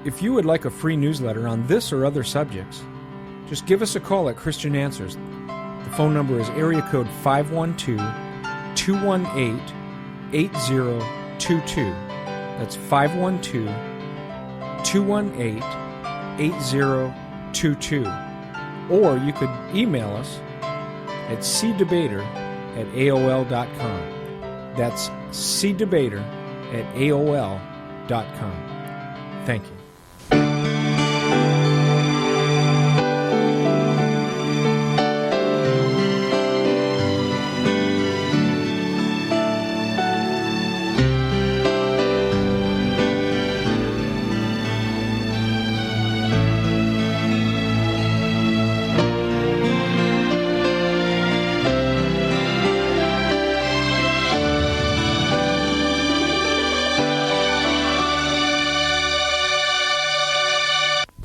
If you would like a free newsletter on this or other subjects, just give us a call at Christian Answers. The phone number is area code 512-218-8022. That's 512-218-8022. Or you could email us at cdebater@aol.com. That's cdebater@aol.com. Thank you.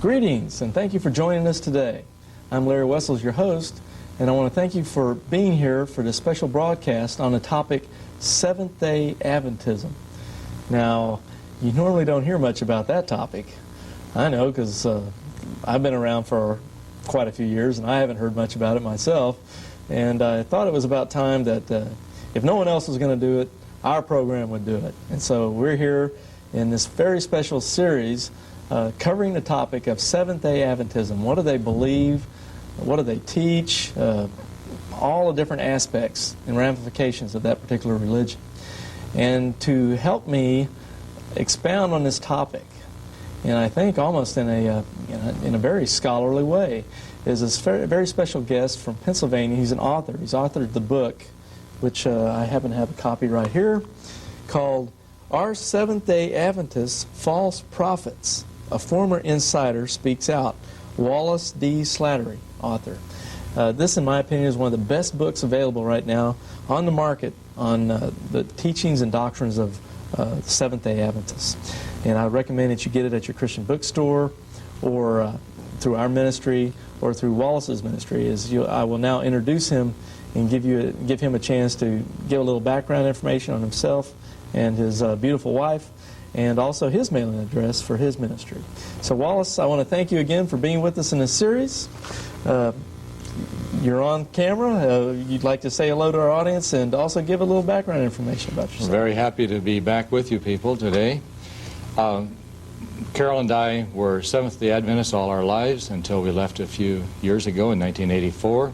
Greetings, and thank you for joining us today. I'm Larry Wessels, your host, and I want to thank you for being here for this special broadcast on the topic Seventh-day Adventism. Now, you normally don't hear much about that topic. I know, because I've been around for quite a few years, and I haven't heard much about it myself, and I thought it was about time that if no one else was going to do it, our program would do it. And so we're here in this very special series covering the topic of Seventh-day Adventism. What do they believe? What do they teach? All the different aspects and ramifications of that particular religion. And to help me expound on this topic, and I think almost in a very scholarly way, is this very special guest from Pennsylvania. He's an author. He's authored the book, which I happen to have a copy right here, called Are Seventh-day Adventists False Prophets? A Former Insider Speaks Out. Wallace D. Slattery, author. This, in my opinion, is one of the best books available right now on the market on the teachings and doctrines of Seventh-day Adventists. And I recommend that you get it at your Christian bookstore or through our ministry or through Wallace's ministry. I will now introduce him and give him a chance to give a little background information on himself and his beautiful wife, and also his mailing address for his ministry. So Wallace, I want to thank you again for being with us in this series. You're on camera. You'd like to say hello to our audience and also give a little background information about yourself. Very happy to be back with you people today. Carol and I were Seventh-day Adventists all our lives until we left a few years ago in 1984.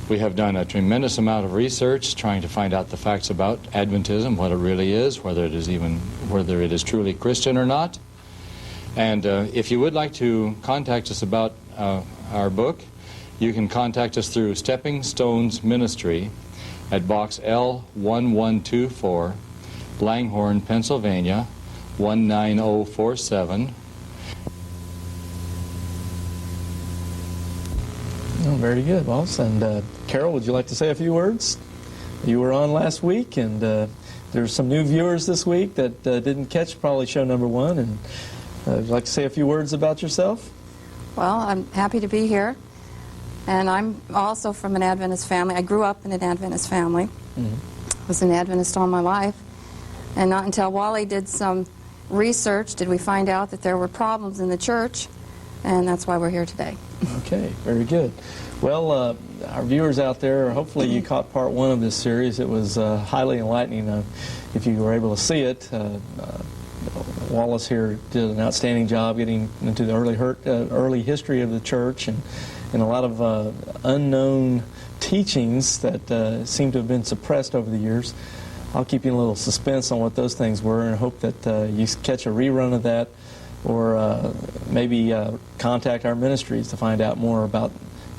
We have done a tremendous amount of research trying to find out the facts about Adventism, what it really is, whether it is truly Christian or not. And if you would like to contact us about our book, you can contact us through Stepping Stones Ministry at Box L1124, Langhorne, Pennsylvania, 19047. Oh, very good, Wallace. And Carol, would you like to say a few words? You were on last week, and there's some new viewers this week that didn't catch probably show number 1. And would you like to say a few words about yourself? Well, I'm happy to be here. And I'm also from an Adventist family. I grew up in an Adventist family. I was an Adventist all my life. And not until Wally did some research did we find out that there were problems in the church. And that's why we're here today. Okay, very good. Well, our viewers out there, hopefully you caught part 1 of this series. It was highly enlightening if you were able to see it. Wallace here did an outstanding job getting into the early history of the church and a lot of unknown teachings that seem to have been suppressed over the years. I'll keep you in a little suspense on what those things were and hope that you catch a rerun of that, or maybe contact our ministries to find out more about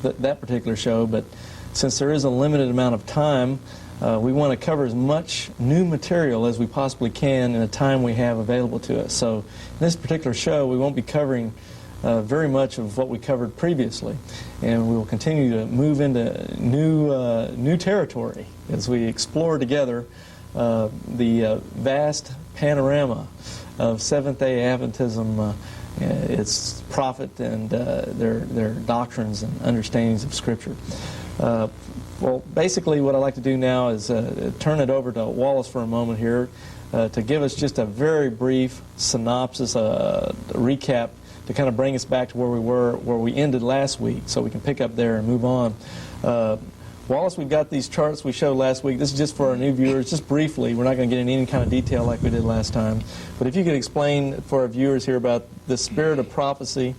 that particular show. But since there is a limited amount of time, we want to cover as much new material as we possibly can in the time we have available to us. So in this particular show, we won't be covering very much of what we covered previously, and we will continue to move into new territory as we explore together the vast panorama of Seventh-day Adventism, its prophet and their doctrines and understandings of Scripture. Well, basically what I'd like to do now is turn it over to Wallace for a moment here. to give us just a very brief synopsis, a recap, to kind of bring us back to where we ended last week, so we can pick up there and move on. Wallace, we've got these charts we showed last week. This is just for our new viewers, just briefly. We're not going to get into any kind of detail like we did last time. But if you could explain for our viewers here about the spirit of prophecy,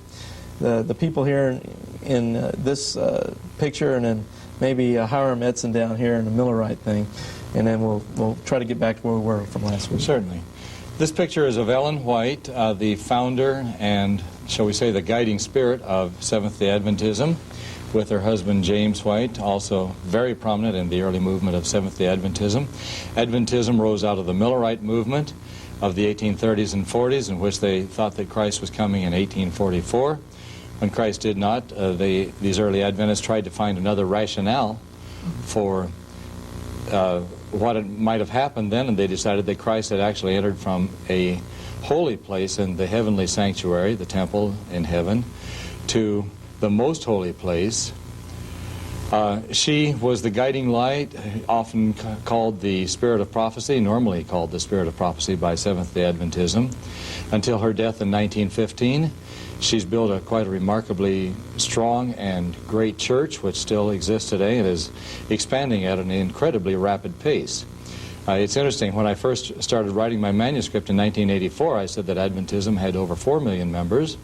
the people here in this picture, and then maybe Hiram Edson down here in the Millerite thing, and then we'll try to get back to where we were from last week. Certainly. This picture is of Ellen White, the founder and, shall we say, the guiding spirit of Seventh-day Adventism, with her husband James White, also very prominent in the early movement of Seventh-day Adventism. Adventism rose out of the Millerite movement of the 1830s and 40s, in which they thought that Christ was coming in 1844. When Christ did not, these early Adventists tried to find another rationale for what it might have happened then, and they decided that Christ had actually entered from a holy place in the heavenly sanctuary, the temple in heaven, to the most holy place. She was the guiding light, often called the spirit of prophecy, normally called the spirit of prophecy by Seventh-day Adventism, until her death in 1915. She's built quite a remarkably strong and great church, which still exists today and is expanding at an incredibly rapid pace. It's interesting, when I first started writing my manuscript in 1984, I said that Adventism had over 4 million members.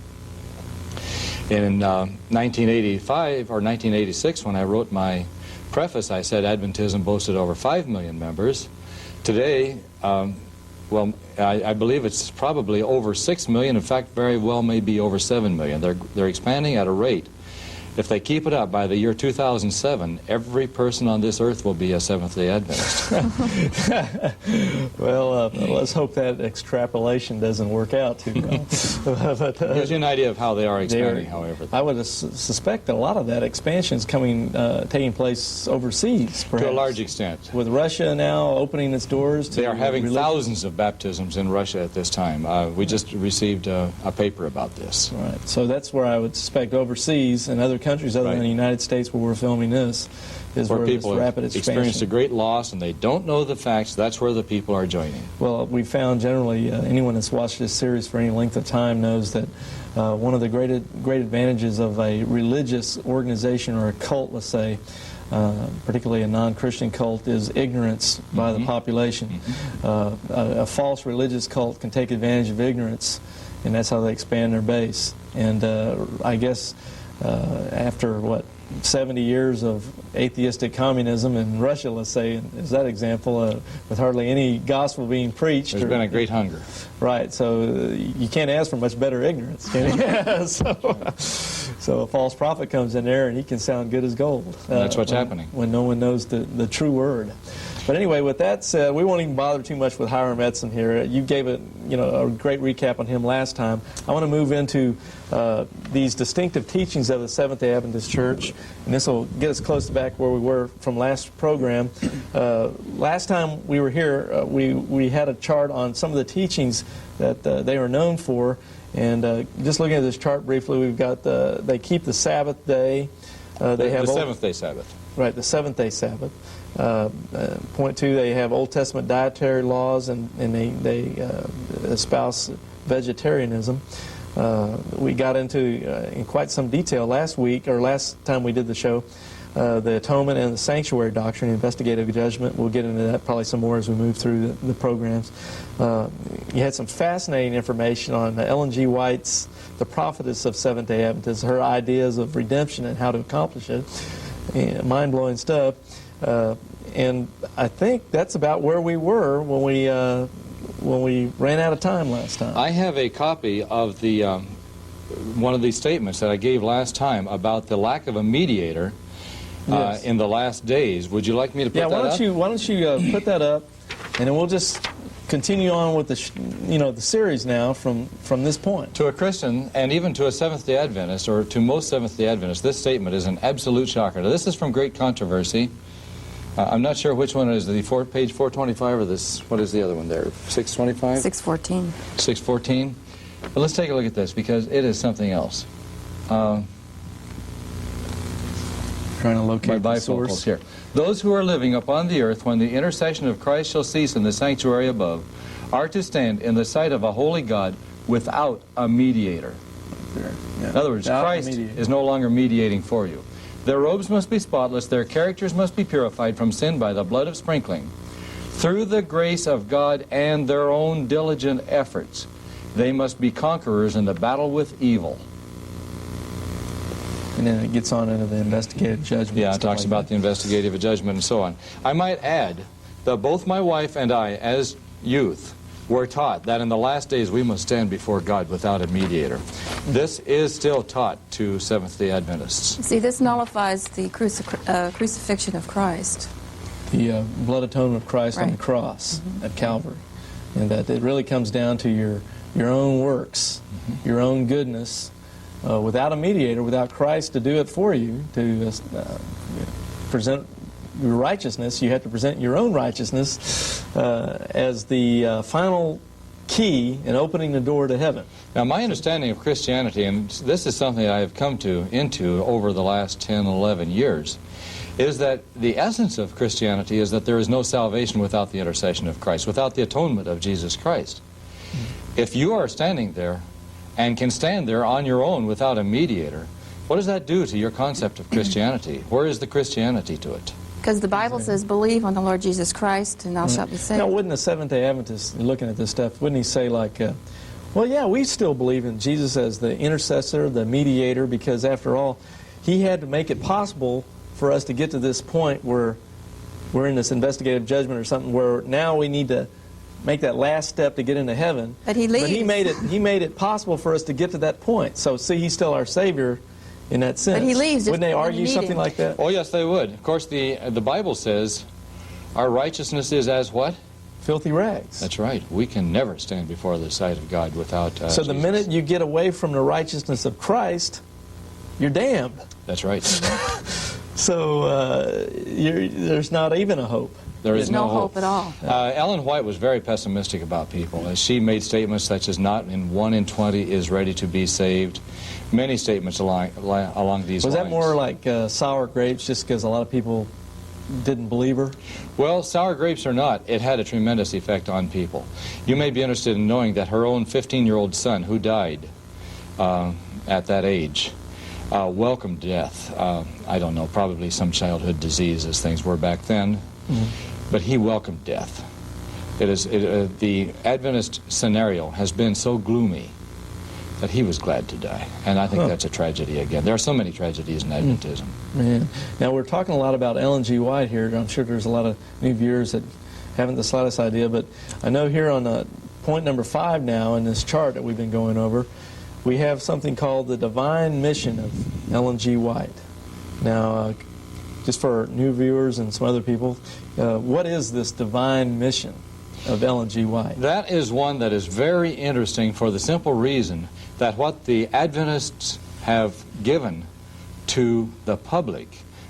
In 1985 or 1986, when I wrote my preface, I said Adventism boasted over 5 million members. Today, well, I believe it's probably over 6 million. In fact, very well may be over 7 million. They're expanding at a rate. If they keep it up, by the year 2007, every person on this earth will be a Seventh-day Adventist. Well, let's hope that extrapolation doesn't work out too well. But, gives you an idea of how they are expanding, however. I would suspect that a lot of that expansion is taking place overseas, perhaps. To a large extent. With Russia now opening its doors to They are having religion. thousands of baptisms in Russia at this time. We just received a paper about this. Right. So that's where I would suspect overseas and other countries other than the United States where we're filming this is where people this rapid have expansion. experienced a great loss and they don't know the facts. That's where the people are joining. Well, we found generally anyone that's watched this series for any length of time knows that one of the great advantages of a religious organization or a cult, let's say, particularly a non-Christian cult, is ignorance by the population. A false religious cult can take advantage of ignorance, and that's how they expand their base. And I guess after, 70 years of atheistic communism in Russia, let's say, is that example, with hardly any gospel being preached. There's been a great hunger. Right, so you can't ask for much better ignorance, can you? So a false prophet comes in there and he can sound good as gold. That's what's happening. When no one knows the true word. But anyway, with that said, we won't even bother too much with Hiram Edson here. You gave a great recap on him last time. I want to move into these distinctive teachings of the Seventh-day Adventist Church, and this will get us close to back where we were from last program. Last time we were here, we had a chart on some of the teachings that they are known for, and just looking at this chart briefly, we've got they keep the Sabbath day. They have the seventh-day Sabbath. Right, the seventh-day Sabbath. Point two, they have Old Testament dietary laws, and they espouse vegetarianism. We got into in quite some detail last time we did the show, the atonement and the sanctuary doctrine, investigative judgment. We'll get into that probably some more as we move through the programs. You had some fascinating information on Ellen G. White's The Prophetess of Seventh-day Adventists, her ideas of redemption and how to accomplish it. Mind-blowing stuff. And I think that's about where we were when we ran out of time last time. I have a copy of the one of these statements that I gave last time about the lack of a mediator in the last days. Would you like me to put that up? Yeah, why don't you put that up, and then we'll just continue on with the series now from this point. To a Christian, and even to a Seventh-day Adventist, or to most Seventh-day Adventists, this statement is an absolute shocker. Now, this is from Great Controversy. I'm not sure which one it is, page 425 or this, what is the other one there, 625? 614. 614. But let's take a look at this, because it is something else. Trying to locate my the source here. Those who are living upon the earth when the intercession of Christ shall cease in the sanctuary above are to stand in the sight of a holy God without a mediator. Yeah. In other words, Without a Christ mediator. is no longer mediating for you. Their robes must be spotless, their characters must be purified from sin by the blood of sprinkling. Through the grace of God and their own diligent efforts, they must be conquerors in the battle with evil. And then it gets on into the investigative judgment. Yeah, it stuff talks like about the investigative judgment and so on. I might add that both my wife and I, as youth, were taught that in the last days we must stand before God without a mediator. This is still taught to Seventh-day Adventists. See, this nullifies the crucifixion of Christ. The blood atonement of Christ on the Right. cross at Calvary. And that it really comes down to your own works, your own goodness, without a mediator, without Christ to do it for you, to present your righteousness. You have to present your own righteousness as the final key in opening the door to heaven. Now, my understanding of Christianity, and this is something I have come into over the last 10, 11 years, is that the essence of Christianity is that there is no salvation without the intercession of Christ, without the atonement of Jesus Christ. If you are standing there and can stand there on your own without a mediator, what does that do to your concept of Christianity? Where is the Christianity to it? Because the Bible says, believe on the Lord Jesus Christ, and thou shalt be saved. Now, wouldn't the Seventh-day Adventist, looking at this stuff, wouldn't he say like, well, yeah, we still believe in Jesus as the intercessor, the mediator, because after all, he had to make it possible for us to get to this point where we're in this investigative judgment or something where now we need to make that last step to get into heaven. But he leaves. But he made it possible for us to get to that point. So see, he's still our Savior in that sense. But he leaves just Wouldn't they when you argue need something him. like that? Oh, yes, they would. Of course, the Bible says our righteousness is as what? Filthy rags. That's right. We can never stand before the sight of God without So the Jesus. minute you get away from the righteousness of Christ, you're damned. That's right. So there's not even a hope. There is no hope at all. Ellen White was very pessimistic about people. She made statements such as not in 1 in 20 is ready to be saved. Many statements along these lines. Was that more like sour grapes just because a lot of people didn't believe her? Well, sour grapes or not, it had a tremendous effect on people. You may be interested in knowing that her own 15-year-old son, who died at that age, welcomed death. I don't know, probably some childhood disease as things were back then. But he welcomed death. The Adventist scenario has been so gloomy that he was glad to die. And I think that's a tragedy again. There are so many tragedies in Adventism. Man. Now, we're talking a lot about Ellen G. White here. I'm sure there's a lot of new viewers that haven't the slightest idea, but I know here on point number 5 now in this chart that we've been going over, we have something called the Divine Mission of Ellen G. White. Now, just for new viewers and some other people, what is this divine mission of Ellen G. White? That is one that is very interesting for the simple reason that what the Adventists have given to the public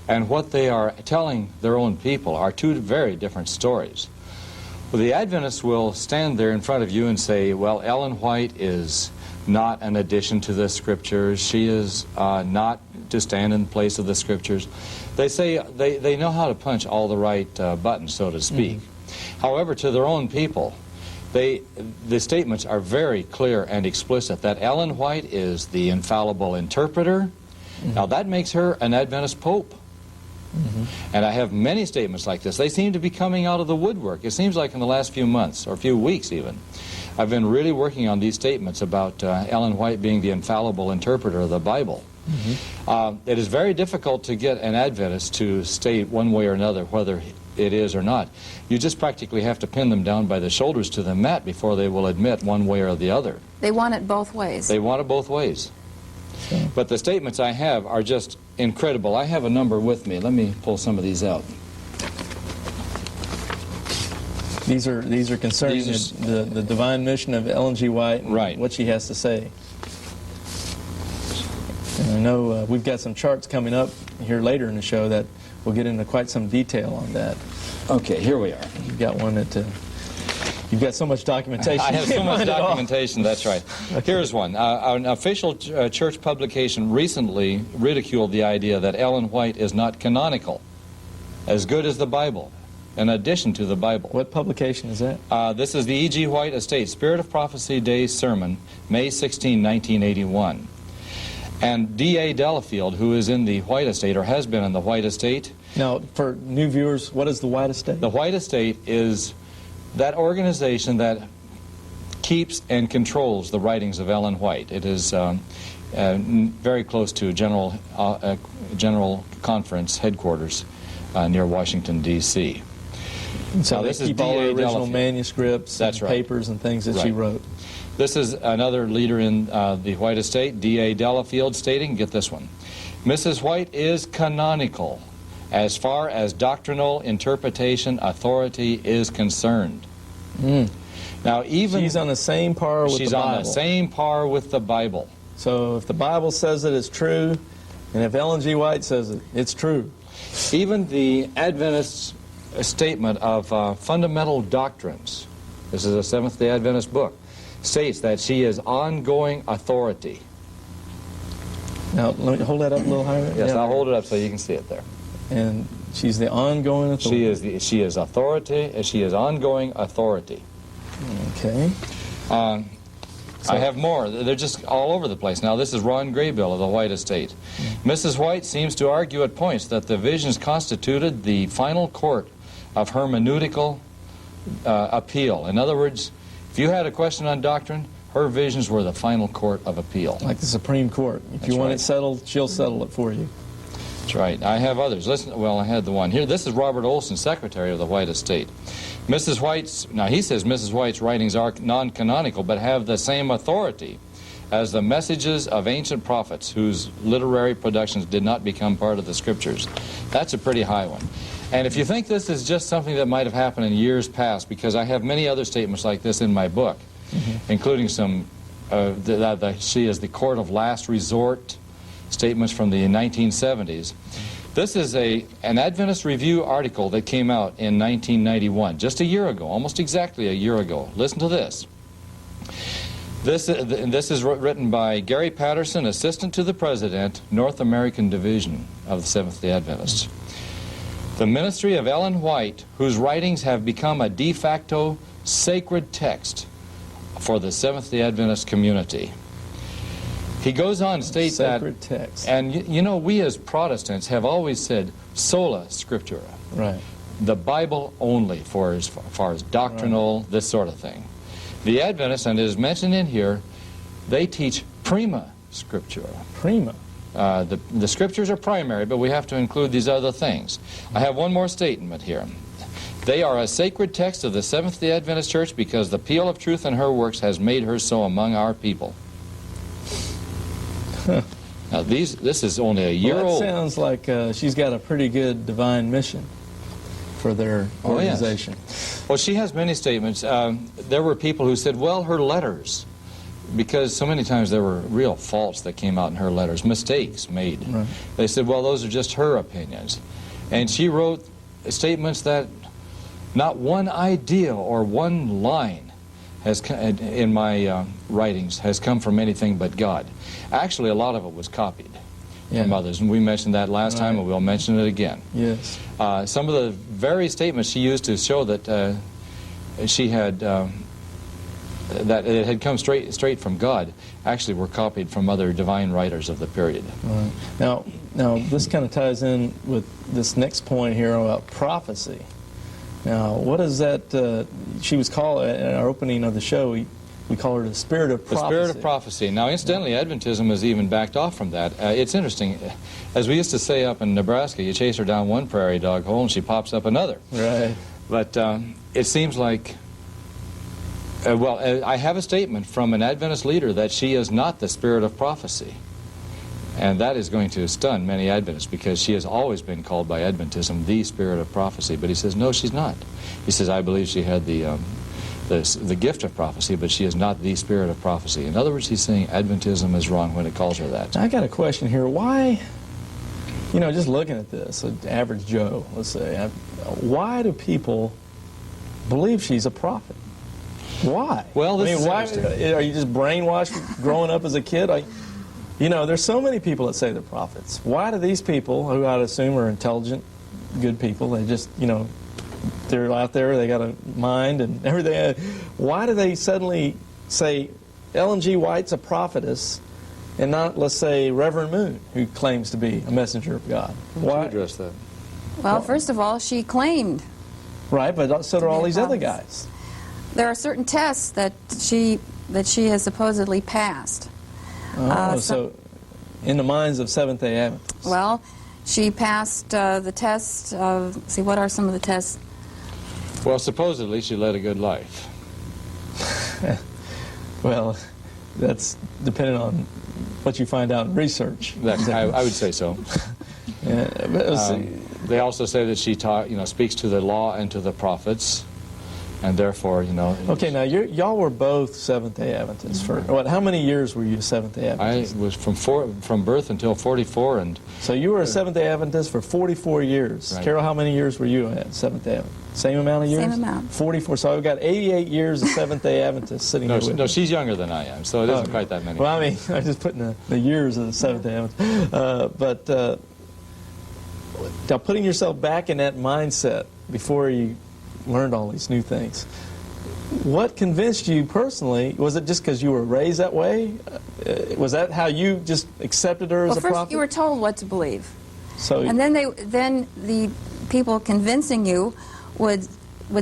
and what they are telling their own people are two very different stories. Well, the Adventists will stand there in front of you and say, well, Ellen White is not an addition to the Scriptures. She is not to stand in place of the Scriptures. They say they know how to punch all the right buttons, so to speak. However, to their own people, the statements are very clear and explicit that Ellen White is the infallible interpreter. Now, that makes her an Adventist pope. And I have many statements like this. They seem to be coming out of the woodwork. It seems like in the last few months, or a few weeks even, I've been really working on these statements about Ellen White being the infallible interpreter of the Bible. It is very difficult to get an Adventist to state one way or another whether it is or not. You just practically have to pin them down by the shoulders to the mat before they will admit one way or the other. They want it both ways. They want it both ways. But the statements I have are just incredible. I have a number with me. Let me pull some of these out. These are concerning the divine mission of Ellen G. White and Right. what she has to say. And I know we've got some charts coming up here later in the show that will get into quite some detail on that. Okay, here we are. You've got one that you've got so much documentation. I have you so can't much find it all. documentation, that's right. Here's one. An official church publication recently ridiculed the idea that Ellen White is not canonical, as good as the Bible. an addition to the Bible. What publication is that? This is the E.G. White Estate Spirit of Prophecy Day Sermon, May 16, 1981. And D.A. Delafield, who is in the White Estate, or has been in the White Estate. Now, for new viewers, what is the White Estate? The White Estate is that organization that keeps and controls the writings of Ellen White. It is very close to General Conference headquarters near Washington, D.C. So they keep all the original manuscripts and papers and things that she wrote. This is another leader in the White Estate, D.A. Delafield, stating, get this one, Mrs. White is canonical as far as doctrinal interpretation authority is concerned. Now, even she's on the same par with the Bible. She's on the same par with the Bible. So if the Bible says it, it's true, and if Ellen G. White says it, it's true. Even the Adventist statement of fundamental doctrines, this is a Seventh-day Adventist book, states that she is ongoing authority. Now, let me hold that up a little higher. Yes, I'll hold it up so you can see it there. And she's the ongoing authority. She is authority. She is ongoing authority. Okay. I have more. They're just all over the place. Now, this is Ron Graybill of the White Estate. Mrs. White seems to argue at points that the visions constituted the final court of hermeneutical appeal. In other words, if you had a question on doctrine, her visions were the final court of appeal. Like the Supreme Court. If you want it settled, she'll settle it for you. That's right. I have others. Listen, well, I had the one here. This is Robert Olson, Secretary of the White Estate. Mrs. White's, now he says Mrs. White's writings are non-canonical, but have the same authority as the messages of ancient prophets whose literary productions did not become part of the scriptures. That's a pretty high one. And if you think this is just something that might have happened in years past, because I have many other statements like this in my book, including some, she is the court of last resort, statements from the 1970s. This is an Adventist Review article that came out in 1991, just a year ago, almost exactly a year ago. Listen to this. This is written by Gary Patterson, Assistant to the President, North American Division of the Seventh-day Adventists. The ministry of Ellen White, whose writings have become a de facto sacred text for the Seventh-day Adventist community. He goes on to state sacred text. And you know, we as Protestants have always said sola scriptura. Right. The Bible only for as far as doctrinal, this sort of thing. The Adventists, and it is mentioned in here, they teach prima scriptura. Prima. The scriptures are primary, but we have to include these other things. I have one more statement here. They are a sacred text of the Seventh-day Adventist Church because the appeal of truth in her works has made her so among our people. Now, this is only a year old. That sounds like she's got a pretty good divine mission for their organization. Yes. Well, she has many statements. There were people who said, well, her letters, because so many times there were real faults that came out in her letters, mistakes made. Right. They said, well, those are just her opinions. And she wrote statements that not one idea or one line has in my writings has come from anything but God. Actually, a lot of it was copied from others, and we mentioned that last time, and we'll mention it again. Yes. Some of the very statements she used to show that she had that it had come straight from God actually were copied from other divine writers of the period. Right. Now this kind of ties in with this next point here about prophecy. Now, what is that? She was called in our opening of the show. We call her the spirit of prophecy. The spirit of prophecy. Now, incidentally, Adventism has even backed off from that. It's interesting. As we used to say up in Nebraska, you chase her down one prairie dog hole and she pops up another. Right. But it seems like, I have a statement from an Adventist leader that she is not the spirit of prophecy. And that is going to stun many Adventists because she has always been called by Adventism the spirit of prophecy. But he says, no, she's not. He says, I believe she had the gift of prophecy, but she is not the spirit of prophecy. In other words, he's saying Adventism is wrong when it calls her that. I got a question here. Why, just looking at this, an average Joe, let's say, why do people believe she's a prophet? Why? Well, why are you just brainwashed growing up as a kid? There's so many people that say they're prophets. Why do these people, who I'd assume are intelligent, good people, they just, they're out there, they got a mind and everything. Why do they suddenly say Ellen G. White's a prophetess and not, let's say, Reverend Moon, who claims to be a messenger of God? Why address that? Well, first of all, she claimed. Right, but so do all these other guys. There are certain tests that she has supposedly passed. So in the minds of Seventh-day Adventists. Well, she passed the test of, see, what are some of the tests? Well, supposedly she led a good life. Well, that's dependent on what you find out in research. I would say so. They also say that she speaks to the law and to the prophets, and therefore, Okay, now y'all were both Seventh-day Adventists for what? How many years were you Seventh-day Adventist? I was from birth until 44, and so you were a Seventh-day Adventist for 44 years. Right. Carol, how many years were you at Seventh-day Adventist? Same amount of years? Same amount. 44. So I've got 88 years of Seventh-day Adventists sitting here with me. No, she's younger than I am, so it isn't quite that many. Well, I mean, I'm just putting the years of the Seventh-day Adventist. Now, putting yourself back in that mindset before you learned all these new things, what convinced you personally? Was it just because you were raised that way? Was that how you just accepted her as a prophet? Well, first you were told what to believe. So, and then the people convincing you would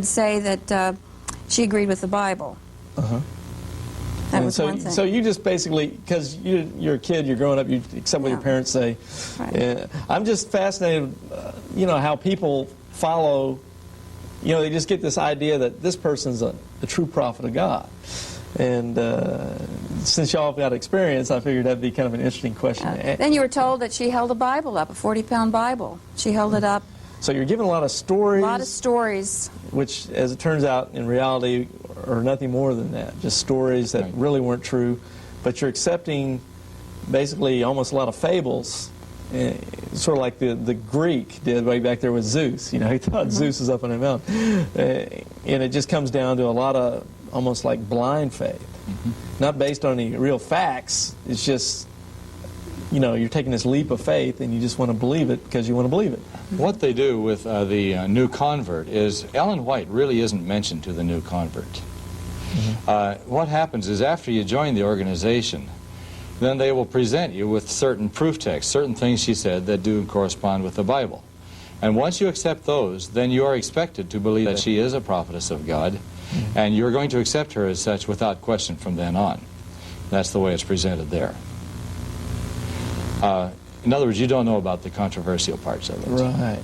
say that she agreed with the Bible. Uh-huh. That was one thing. So you just basically, because you're a kid, you're growing up, you accept what your parents say. Right. I'm just fascinated, how people follow, they just get this idea that this person's a true prophet of God. And since y'all have got experience, I figured that'd be kind of an interesting question. Then you were told that she held a Bible up, a 40-pound Bible. She held it up. So you're given a lot of stories. A lot of stories. Which, as it turns out, in reality, are nothing more than that. Just stories that really weren't true. But you're accepting basically almost a lot of fables, sort of like the Greek did way back there with Zeus. He thought Zeus was up on a mountain. And it just comes down to a lot of almost like blind faith. Not based on any real facts. It's just, you're taking this leap of faith and you just want to believe it because you want to believe it. What they do with the new convert is Ellen White really isn't mentioned to the new convert. What happens is after you join the organization, then they will present you with certain proof texts, certain things she said that do correspond with the Bible. And once you accept those, then you are expected to believe that she is a prophetess of God, and you're going to accept her as such without question from then on. That's the way it's presented there. In other words, you don't know about the controversial parts of it. Right.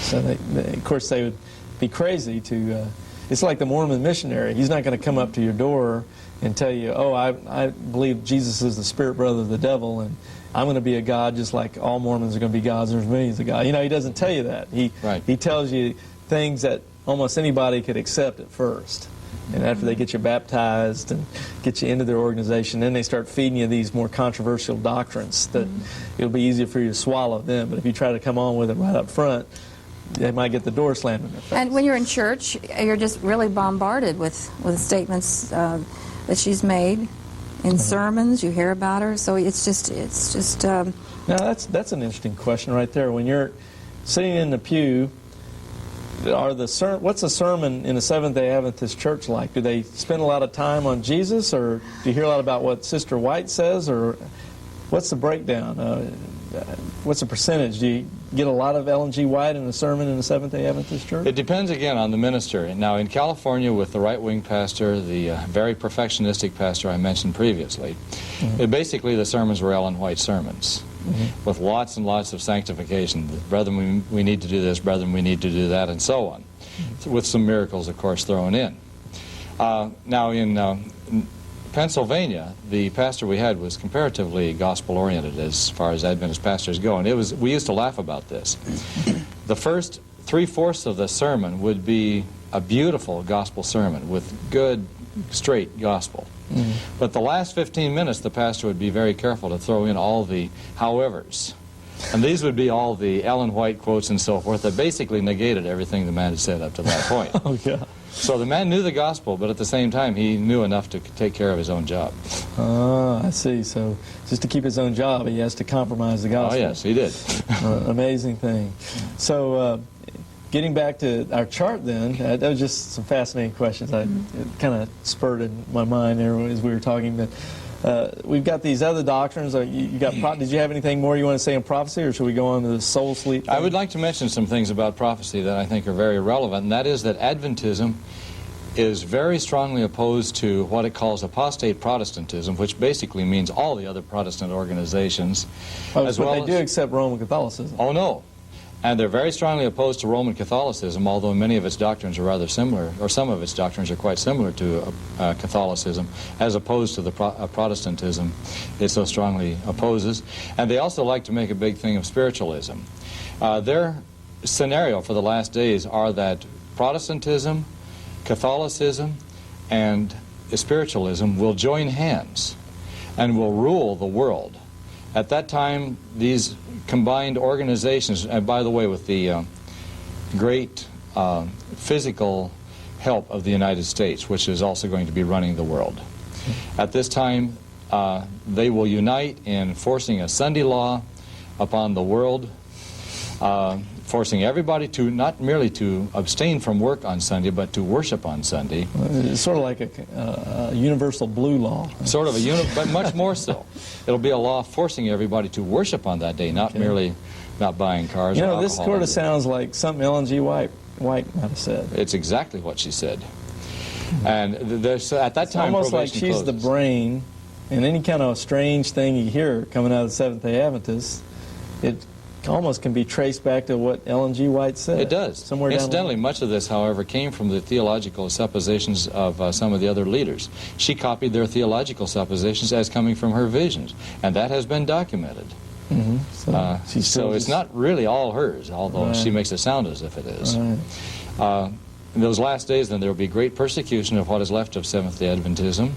So, of course, they would be crazy to... it's like the Mormon missionary. He's not going to come up to your door and tell you, oh, I believe Jesus is the spirit brother of the devil, and I'm going to be a god just like all Mormons are going to be gods, and there's millions of gods. He doesn't tell you that. He tells you things that almost anybody could accept at first. And after they get you baptized and get you into their organization, then they start feeding you these more controversial doctrines that it'll be easier for you to swallow them. But if you try to come on with it right up front, they might get the door slammed in their face. And when you're in church, you're just really bombarded with statements that she's made in sermons. You hear about her, so it's just. Now that's an interesting question right there. When you're sitting in the pew, what's a sermon in a Seventh-day Adventist church like? Do they spend a lot of time on Jesus, or do you hear a lot about what Sister White says, or what's the breakdown? What's the percentage? Do you get a lot of Ellen G. White in a sermon in a Seventh-day Adventist church? It depends, again, on the minister. Now, in California, with the right-wing pastor, the very perfectionistic pastor I mentioned previously, basically the sermons were Ellen White sermons. With lots and lots of sanctification. Brethren, we need to do this, brethren, we need to do that, and so on. With some miracles, of course, thrown in. Now, in Pennsylvania, the pastor we had was comparatively gospel-oriented as far as Adventist pastors go, and we used to laugh about this. The first 3/4 of the sermon would be a beautiful gospel sermon with good, straight gospel. But the last 15 minutes, the pastor would be very careful to throw in all the howevers. And these would be all the Ellen White quotes and so forth that basically negated everything the man had said up to that point. Oh, yeah. So the man knew the gospel, but at the same time, he knew enough to take care of his own job. I see. So just to keep his own job, he has to compromise the gospel. Oh, yes, he did. Amazing thing. So getting back to our chart then, that was just some fascinating questions. It kind of spurred in my mind there as we were talking. But we've got these other doctrines. Did you have anything more you want to say on prophecy, or should we go on to the soul sleep thing? I would like to mention some things about prophecy that I think are very relevant, and that is that Adventism is very strongly opposed to what it calls apostate Protestantism, which basically means all the other Protestant organizations. But they do accept Roman Catholicism. Oh, no. And they're very strongly opposed to Roman Catholicism, although many of its doctrines are rather similar, or some of its doctrines are quite similar to Catholicism, as opposed to the Protestantism it so strongly opposes. And they also like to make a big thing of spiritualism. Their scenario for the last days are that Protestantism, Catholicism, and spiritualism will join hands and will rule the world. At that time, these combined organizations, and by the way, with the great physical help of the United States, which is also going to be running the world. At this time, they will unite in forcing a Sunday law upon the world, forcing everybody to not merely to abstain from work on Sunday, but to worship on Sunday. It's sort of like a universal blue law. Sort of but much more so. It'll be a law forcing everybody to worship on that day, not merely not buying cars or alcohol. This sort of sounds like something Ellen G. White might have said. It's exactly what she said. And there's, at that time, almost like she's closes. the brain, and any kind of strange thing you hear coming out of the Seventh-day Adventists, it almost can be traced back to what Ellen G. White said. It does. Somewhere Incidentally, much of this, however, came from the theological suppositions of some of the other leaders. She copied their theological suppositions as coming from her visions, and that has been documented. So it's not really all hers, although she makes it sound as if it is. Right. In those last days, then, there will be great persecution of what is left of Seventh-day Adventism.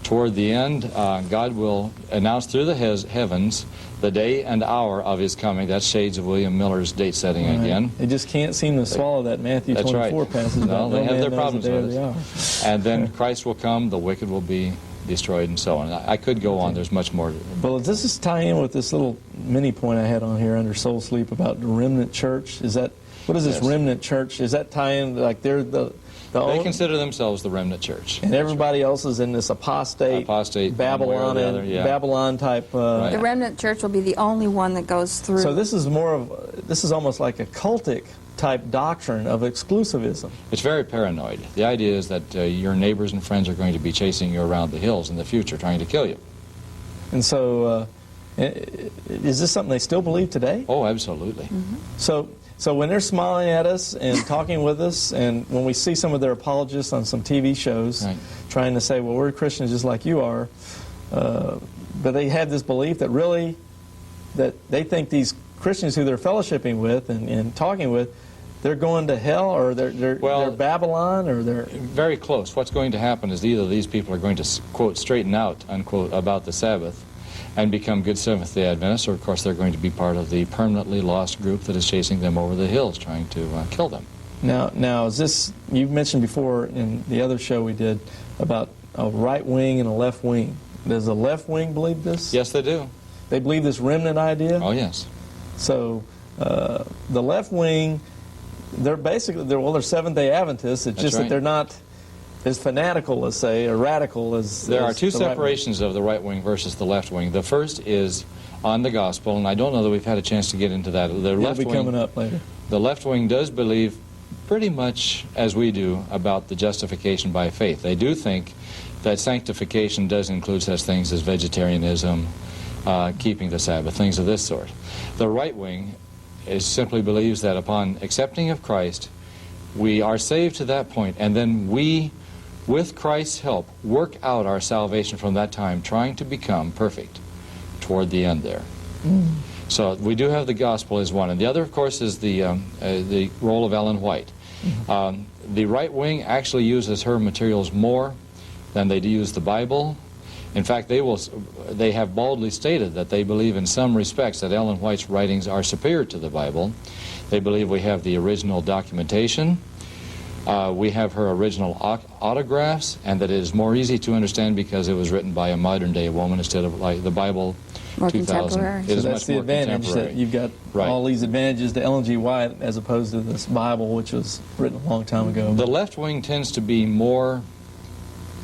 Toward the end, God will announce through the heavens the day and hour of His coming. That's shades of William Miller's date setting again. They just can't seem to swallow that Matthew 24 passage. No, they have their problems with it. And then Christ will come, the wicked will be destroyed, and so on. I could go on. There's much more. Well, does this tie in with this little mini point I had on here under Soul Sleep about the remnant church? What is this remnant church? Is that tie-in, like they're the They consider themselves the remnant church. And everybody else is in this apostate Babylon type. Right. The remnant church will be the only one that goes through. So this is almost like a cultic type doctrine of exclusivism. It's very paranoid. The idea is that your neighbors and friends are going to be chasing you around the hills in the future, trying to kill you. And so, is this something they still believe today? Oh, absolutely. So when they're smiling at us and talking with us, and when we see some of their apologists on some TV shows trying to say, well, we're Christians just like you are, but they have this belief that really, that they think these Christians who they're fellowshipping with and talking with, they're going to hell, or they're Babylon, or they're... Very close. What's going to happen is either these people are going to, quote, straighten out, unquote, about the Sabbath and become good Seventh-day Adventists, or of course they're going to be part of the permanently lost group that is chasing them over the hills, trying to kill them. Now is this, you mentioned before in the other show we did about a right wing and a left wing. Does the left wing believe this? Yes, they do. They believe this remnant idea? Oh, yes. So the left wing, they're Seventh-day Adventists. It's just that they're not as fanatical, let's say, or radical as... There are two separations of the right wing versus the left wing. The first is on the gospel, and I don't know that we've had a chance to get into that. It'll be coming up later. The left wing does believe pretty much as we do about the justification by faith. They do think that sanctification does include such things as vegetarianism, keeping the Sabbath, things of this sort. The right wing simply believes that upon accepting of Christ, we are saved to that point, and then we, with Christ's help, work out our salvation from that time, trying to become perfect toward the end there. So we do have the gospel as one. And the other, of course, is the role of Ellen White. The right wing actually uses her materials more than they do use the Bible. In fact, they have boldly stated that they believe in some respects that Ellen White's writings are superior to the Bible. They believe we have the original documentation. We have her original autographs, and that it is more easy to understand because it was written by a modern-day woman instead of like the Bible More 2000. contemporary. It So is that's much the more advantage, that contemporary. you've got Right. all these advantages to Ellen G. White as opposed to this Bible, which was written a long time ago. The left wing tends to be more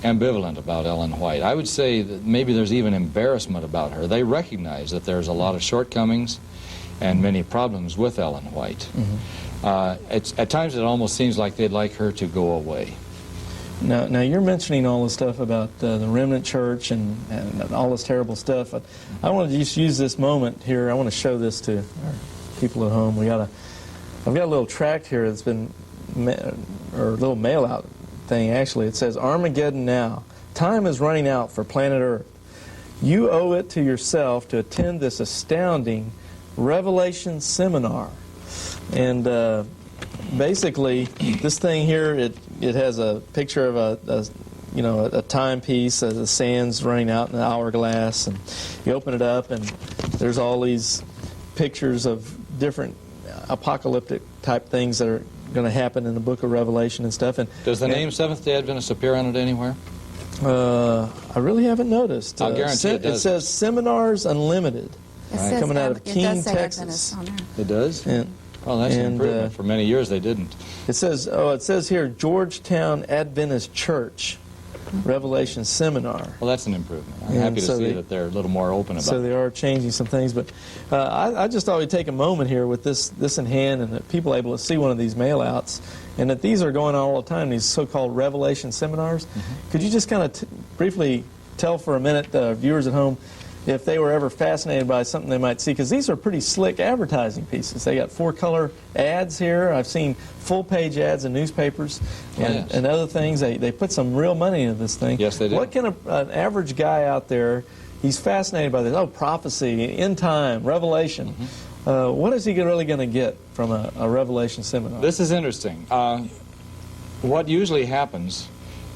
ambivalent about Ellen White. I would say that maybe there's even embarrassment about her. They recognize that there's a lot of shortcomings and many problems with Ellen White. At times it almost seems like they'd like her to go away. Now you're mentioning all this stuff about the remnant church and all this terrible stuff. I want to just use this moment here. I want to show this to our people at home. I've got a little tract here that's been, or a little mail out thing actually. It says, Armageddon now. Time is running out for planet Earth. You owe it to yourself to attend this astounding Revelation seminar. And basically, this thing here, it has a picture of a timepiece, the sands running out in an hourglass, and you open it up, and there's all these pictures of different apocalyptic type things that are going to happen in the book of Revelation and stuff. And Does the name Seventh-day Adventist appear on it anywhere? I really haven't noticed. I'll guarantee it does. It says Seminars Unlimited, It says coming out of it does Keene, say Texas. Adventist on there. It does? And Well, that's an and, improvement. For many years they didn't. it says here, Georgetown Adventist Church, Revelation Seminar. Well, that's an improvement. I'm And happy to so see they- that they're a little more open about So it. they are changing some things, but I just thought we'd take a moment here with this in hand, and that people are able to see one of these mail-outs, and that these are going on all the time, these so-called Revelation seminars. Could you just kind of briefly tell for a minute the viewers at home if they were ever fascinated by something they might see? Because these are pretty slick advertising pieces. They got 4-color ads here. I've seen full-page ads in newspapers and other things. They put some real money into this thing. Yes, they do. What can an average guy out there, he's fascinated by this, prophecy, end time, Revelation. What is he really going to get from a Revelation seminar? This is interesting. What usually happens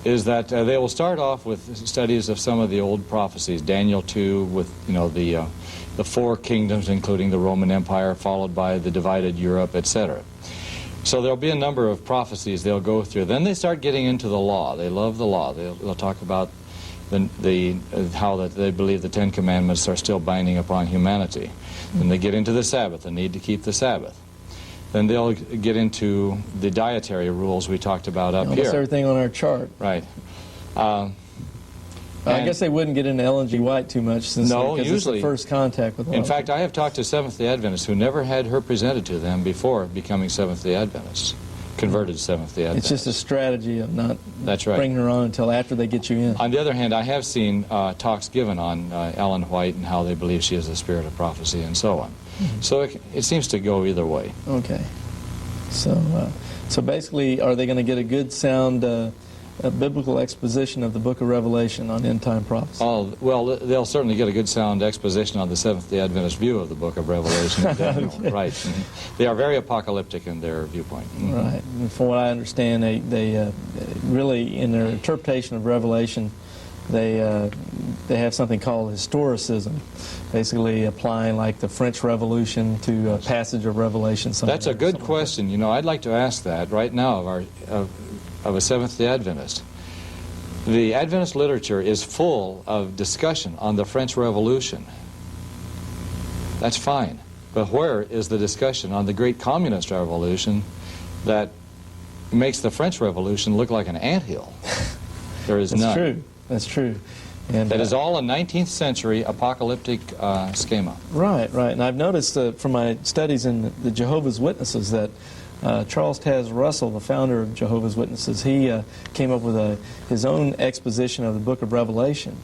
is that they will start off with studies of some of the old prophecies, Daniel 2 with the 4 kingdoms, including the Roman Empire, followed by the divided Europe, etc. So there'll be a number of prophecies they'll go through. Then they start getting into the law. They love the law. They'll talk about how that they believe the 10 Commandments are still binding upon humanity. Then they get into the Sabbath, the need to keep the Sabbath. Then they'll get into the dietary rules we talked about up Almost here. everything on our chart. Right. I guess they wouldn't get into Ellen G. White too much since because usually. it's the first contact with In fact, I have talked to Seventh-day Adventists who never had her presented to them before becoming Seventh-day Adventists, converted Seventh-day it's Adventists. just a strategy of not That's right. bringing her on until after they get you in. On the other hand, I have seen talks given on Ellen White and how they believe she is the spirit of prophecy and so on. So it seems to go either way. Okay. So basically, are they going to get a good sound biblical exposition of the book of Revelation on end-time prophecy? Oh, well, they'll certainly get a good sound exposition on the Seventh-day Adventist view of the book of Revelation. Okay. Right. They are very apocalyptic in their viewpoint. Right. And from what I understand, they really, in their interpretation of Revelation, they have something called historicism, basically applying like the French Revolution to a passage of Revelation. That's a good question. You know, I'd like to ask that right now of a Seventh-day Adventist. The Adventist literature is full of discussion on the French Revolution. That's fine. But where is the discussion on the great communist revolution that makes the French Revolution look like an anthill? There is none. That's true. That's true. And That is all a 19th century apocalyptic schema. Right, right. And I've noticed from my studies in the Jehovah's Witnesses that Charles Taz Russell, the founder of Jehovah's Witnesses, he came up with his own exposition of the book of Revelation.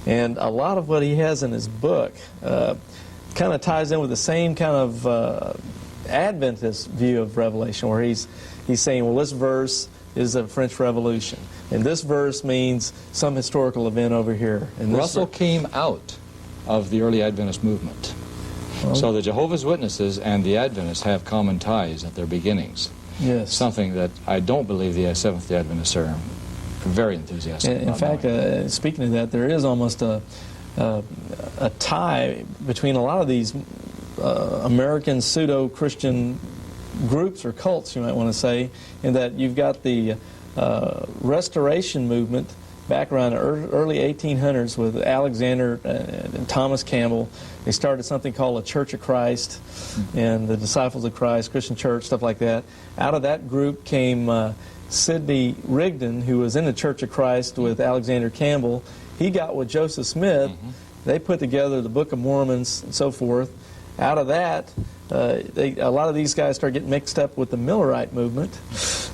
And a lot of what he has in his book kind of ties in with the same kind of Adventist view of Revelation, where he's saying, well, this verse is the French Revolution, and this verse means some historical event over here. And Russell came out of the early Adventist movement. So the Jehovah's Witnesses and the Adventists have common ties at their beginnings. Yes. Something that I don't believe the Seventh-day Adventists are very enthusiastic about. In fact, speaking of that, there is almost a tie between a lot of these American pseudo-Christian groups or cults, you might want to say, in that you've got the Restoration movement back around the early 1800s with Alexander and Thomas Campbell. They started something called a Church of Christ and the Disciples of Christ, Christian Church, stuff like that. Out of that group came Sidney Rigdon, who was in the Church of Christ with Alexander Campbell. He got with Joseph Smith. They put together the Book of Mormons and so forth. Out of that, a lot of these guys started getting mixed up with the Millerite movement.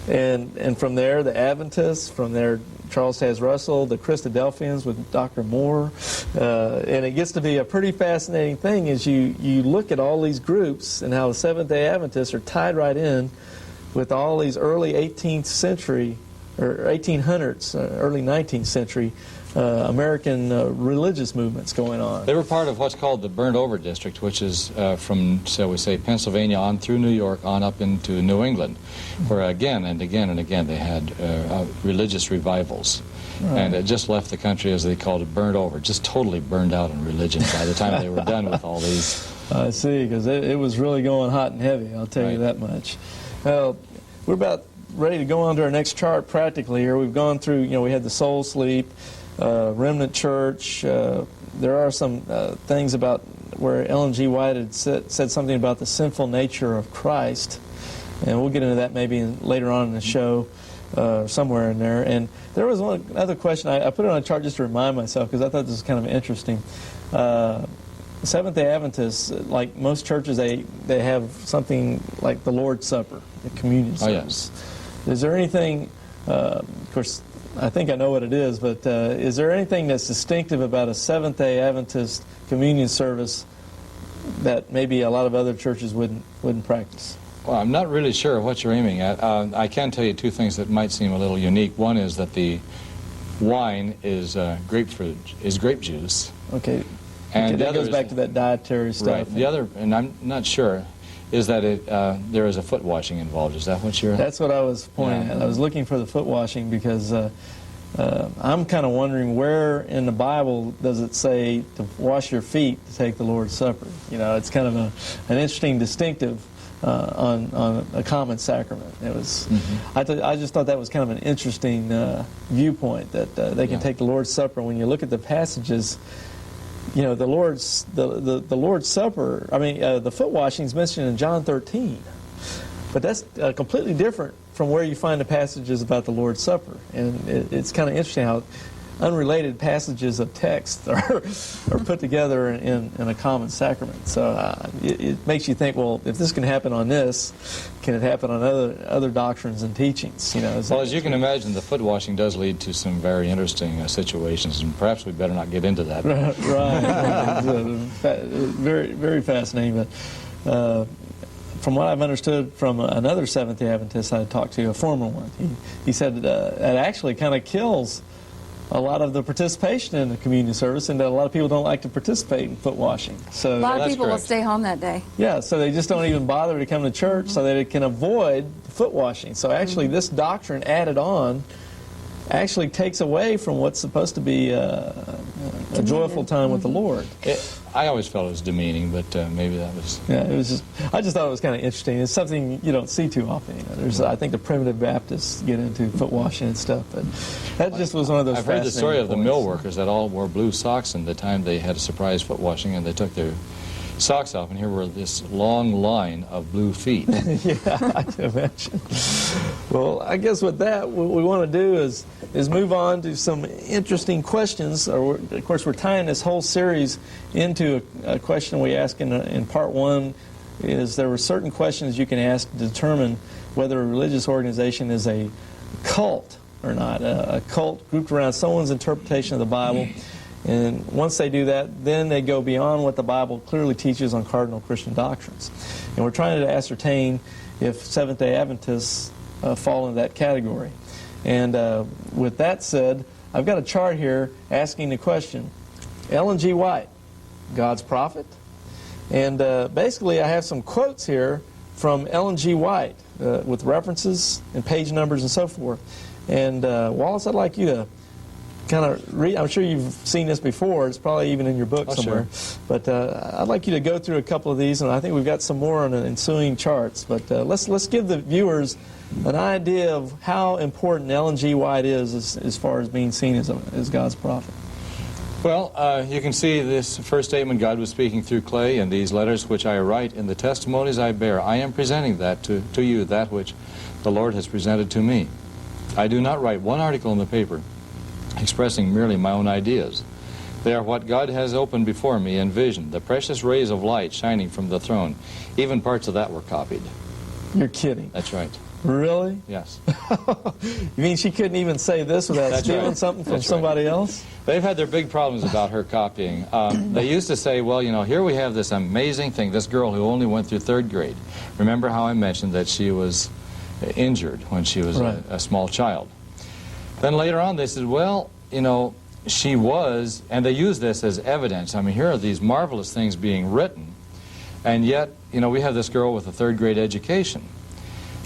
And from there, the Adventists, from there, Charles Taze Russell, the Christadelphians with Dr. Moore. And it gets to be a pretty fascinating thing as you look at all these groups and how the Seventh-day Adventists are tied right in with all these early 18th century, or 1800s, early 19th century American religious movements going on. They were part of what's called the Burnt Over District, which is from, shall we say, Pennsylvania on through New York on up into New England, where again and again and again they had religious revivals. Right. And it just left the country, as they called it, burnt over, just totally burned out in religion by the time they were done with all these. I see, because it was really going hot and heavy, I'll tell you that much. Well, we're about ready to go on to our next chart practically here. We've gone through, we had the soul sleep, remnant church. There are some things about where Ellen G. White had said something about the sinful nature of Christ, and we'll get into that maybe later on in the show, somewhere in there. And there was another question. I put it on a chart just to remind myself because I thought this was kind of interesting. Seventh-day Adventists, like most churches, they have something like the Lord's Supper, the communion service. Oh, yes. Is there anything, of course, I think I know what it is, but is there anything that's distinctive about a Seventh-day Adventist communion service that maybe a lot of other churches wouldn't practice? Well, I'm not really sure what you're aiming at. I can tell you two things that might seem a little unique. One is that the wine is grape juice. Okay. And that goes back to that dietary stuff. Right. The other, and I'm not sure, is that there is a foot washing involved. Is that what you're... That's what I was pointing at. I was looking for the foot washing because I'm kind of wondering where in the Bible does it say to wash your feet to take the Lord's Supper. It's kind of an interesting distinctive on a common sacrament. It was. I just thought that was kind of an interesting viewpoint that they can take the Lord's Supper. When you look at the passages, the Lord's Supper. I mean, the foot washing is mentioned in John 13, but that's completely different from where you find the passages about the Lord's Supper. And it's kind of interesting how unrelated passages of text are put together in a common sacrament. So it makes you think, well, if this can happen on this, can it happen on other doctrines and teachings? Well, as you can imagine, the foot washing does lead to some very interesting situations, and perhaps we better not get into that. Right. Very, very fascinating. But from what I've understood from another Seventh-day Adventist I talked to, a former one, he said it actually kind of kills a lot of the participation in the communion service, and that a lot of people don't like to participate in foot washing. So a lot of people will stay home that day. Yeah, so they just don't even bother to come to church so that they can avoid foot washing. So actually this doctrine added on actually takes away from what's supposed to be a joyful time with the Lord. I always felt it was demeaning, but maybe that was... Yeah, it was just... I just thought it was kind of interesting. It's something you don't see too often. There's, I think the primitive Baptists get into foot washing and stuff, but that just was one of those I've heard the story of the points. mill workers that all wore blue socks in the time they had a surprise foot washing, and they took their socks off, and here were this long line of blue feet. Yeah, I can imagine. Well, I guess with that, what we want to do is move on to some interesting questions. Of course, we're tying this whole series into a question we asked in part one. Is there were certain questions you can ask to determine whether a religious organization is a cult or not. A cult grouped around someone's interpretation of the Bible. And once they do that, then they go beyond what the Bible clearly teaches on cardinal Christian doctrines. And we're trying to ascertain if Seventh-day Adventists fall into that category. And with that said, I've got a chart here asking the question, Ellen G. White, God's prophet? And basically I have some quotes here from Ellen G. White with references and page numbers and so forth. And Wallace, I'd like you to kind of read. I'm sure you've seen this before. It's probably even in your book somewhere. Sure. But I'd like you to go through a couple of these, and I think we've got some more on the ensuing charts. But let's give the viewers an idea of how important Ellen G. White is as far as being seen as God's prophet. Well, you can see this first statement, God was speaking through clay, and these letters which I write in the testimonies I bear. I am presenting that to you, that which the Lord has presented to me. I do not write one article in the paper expressing merely my own ideas. They are what God has opened before me in vision, the precious rays of light shining from the throne. Even parts of that were copied. You're kidding. That's right. Really? Yes. You mean she couldn't even say this without stealing something from somebody else? They've had their big problems about her copying. They used to say, well, you know, here we have this amazing thing, this girl who only went through 3rd grade. Remember how I mentioned that she was injured when she was a small child. Then later on they said, well, you know, she was, and they use this as evidence. I mean, here are these marvelous things being written, and yet, you know, we have this girl with a 3rd grade education.